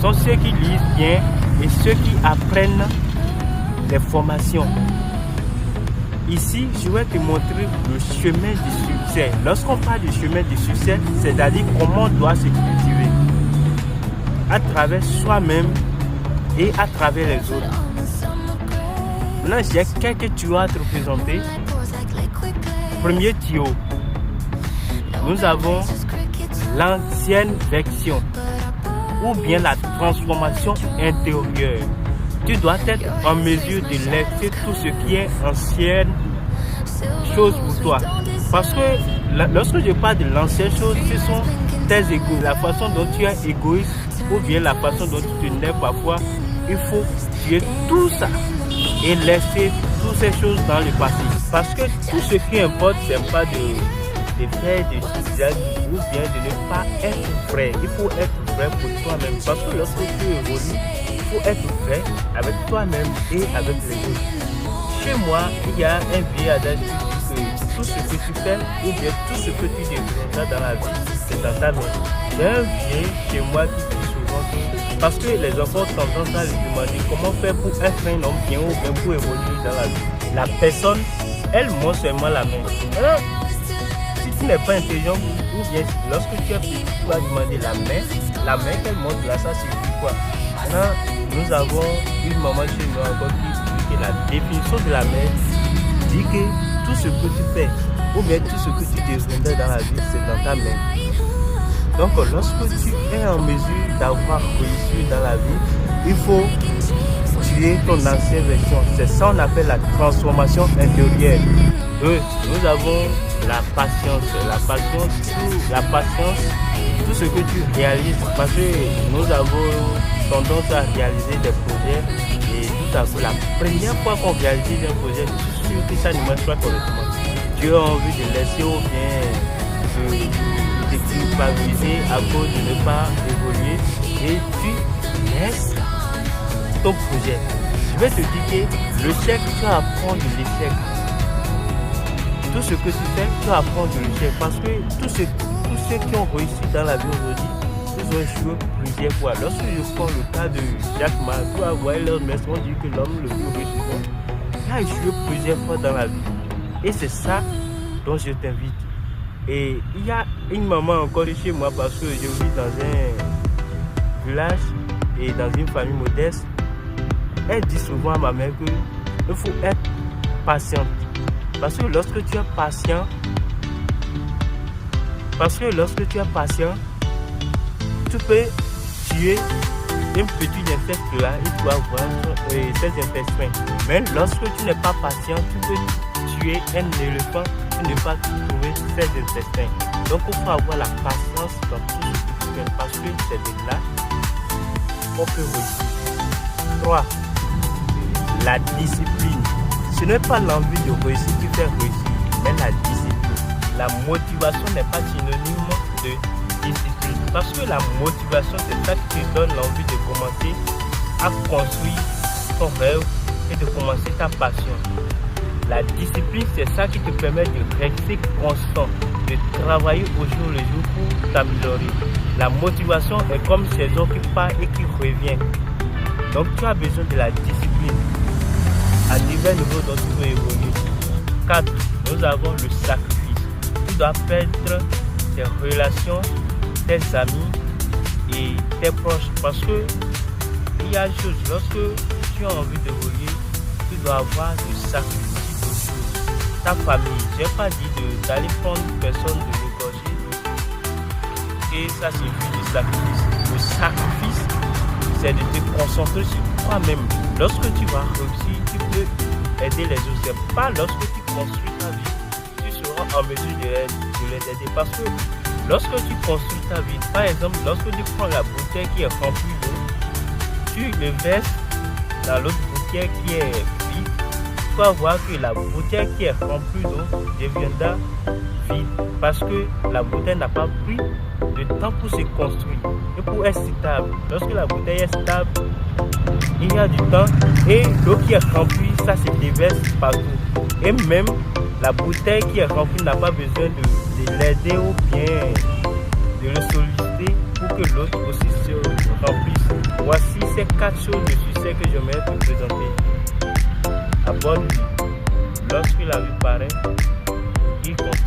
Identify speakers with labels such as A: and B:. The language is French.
A: sont ceux qui lisent bien et ceux qui apprennent les formations. Ici, je vais te montrer le chemin du succès. Lorsqu'on parle du chemin du succès, c'est-à-dire comment on doit se cultiver à travers soi-même et à travers les autres. Maintenant, j'ai quelques tuyaux à te présenter. Premier tuyau, nous avons l'ancienne version ou bien la transformation intérieure. Tu dois être en mesure de laisser tout ce qui est ancienne chose pour toi. Parce que lorsque je parle de l'ancienne chose, ce sont tes égos, la façon dont tu es égoïste ou bien la façon dont tu te nerves parfois. Il faut tuer tout ça et laisser toutes ces choses dans le passé. Parce que tout ce qui importe, c'est pas de faire des choses ou bien de ne pas être vrai. Il faut être vrai pour toi-même. Parce que lorsque tu évolues, il faut être vrai avec toi-même et avec les autres. Chez moi, il y a un vieil adage qui dit que tout ce que tu fais ou bien tout ce que tu deviendras dans la vie, c'est dans ta main. J'ai un vieil chez moi qui dit souvent que parce que les enfants ont tendance à lui demander comment faire pour être un homme bien ou bien pour évoluer dans la vie. La personne, elle montre seulement la main. Alors, si tu n'es pas intelligent ou bien lorsque tu es petit, tu vas demander la main qu'elle montre là, ça signifie quoi? Maintenant, nous avons une maman chez nous encore qui dit que la définition de la main dit que tout ce que tu fais ou bien tout ce que tu deviendras dans la vie, c'est dans ta main. Donc, lorsque tu es en mesure d'avoir réussi dans la vie, il faut tuer ton ancienne version. C'est ça qu'on appelle la transformation intérieure. Nous avons la patience. La patience, tout ce que tu réalises, parce que nous avons tendance à réaliser des projets et tout à coup, la première fois qu'on réalise un projet, je suis sûr que ça ne marche pas correctement. Tu as envie de laisser ou bien de culpabiliser à cause de ne pas évoluer et tu laisses ton projet. Je vais te dire que l'échec, tu vas apprendre de l'échec. Tout ce que tu fais, tu vas apprendre de l'échec. Parce que tous ceux qui ont réussi dans la vie aujourd'hui, ils ont échoué plusieurs fois. Lorsque je prends le cas de Jacques Ma, tu vas voir Elon Musk, on dit que l'homme le plus riche du monde, il a échoué plusieurs fois dans la vie. Et c'est ça dont je t'invite. Et il y a une maman encore chez moi parce que je vis dans un village et dans une famille modeste. Elle dit souvent à ma mère qu'il faut être patiente. Parce que lorsque tu es patient, tu peux tuer un petit insecte là et tu vas voir ses intestins. Mais lorsque tu n'es pas patient, tu peux tuer un éléphant et ne pas trouver ses intestins. Donc il faut avoir la patience dans tout ce que tu fais parce que c'est de là qu'on peut réussir. 3. La discipline. Ce n'est pas l'envie de réussir qui fait réussir, mais la discipline. La motivation n'est pas synonyme de discipline. Parce que la motivation, c'est ça qui te donne l'envie de commencer à construire ton rêve et de commencer ta passion. La discipline, c'est ça qui te permet de rester constant, de travailler au jour le jour pour t'améliorer. La motivation est comme ces eaux qui part et qui revient. Donc tu as besoin de la discipline à divers niveaux dont tu peux évoluer. 4. Nous avons le sacrifice. Tu dois perdre tes relations, tes amis et tes proches. Parce que il y a une chose, lorsque tu as envie d'évoluer, tu dois avoir du sacrifice de choses. Ta famille, je n'ai pas dit d'aller prendre une personne de l'égorger. Et ça c'est du sacrifice. Le sacrifice, c'est de te concentrer sur toi-même. Lorsque tu vas réussir, tu peux aider les autres. C'est pas lorsque tu construis ta vie, tu seras en mesure de les aider. Parce que lorsque tu construis ta vie, par exemple, lorsque tu prends la bouteille qui est remplie d'eau, tu le verses dans l'autre bouteille qui est vide, tu vas voir que la bouteille qui est remplie d'eau deviendra vide. Parce que la bouteille n'a pas pris de temps pour se construire et pour être stable. Lorsque la bouteille est stable, il y a du temps et l'eau qui est remplie, ça se déverse partout. Et même la bouteille qui est remplie n'a pas besoin de l'aider ou bien de le solliciter pour que l'autre aussi se remplisse. ces 4 choses de succès que j'aimerais te présenter. Abonne-lui. Lorsque la vie paraît, il compte.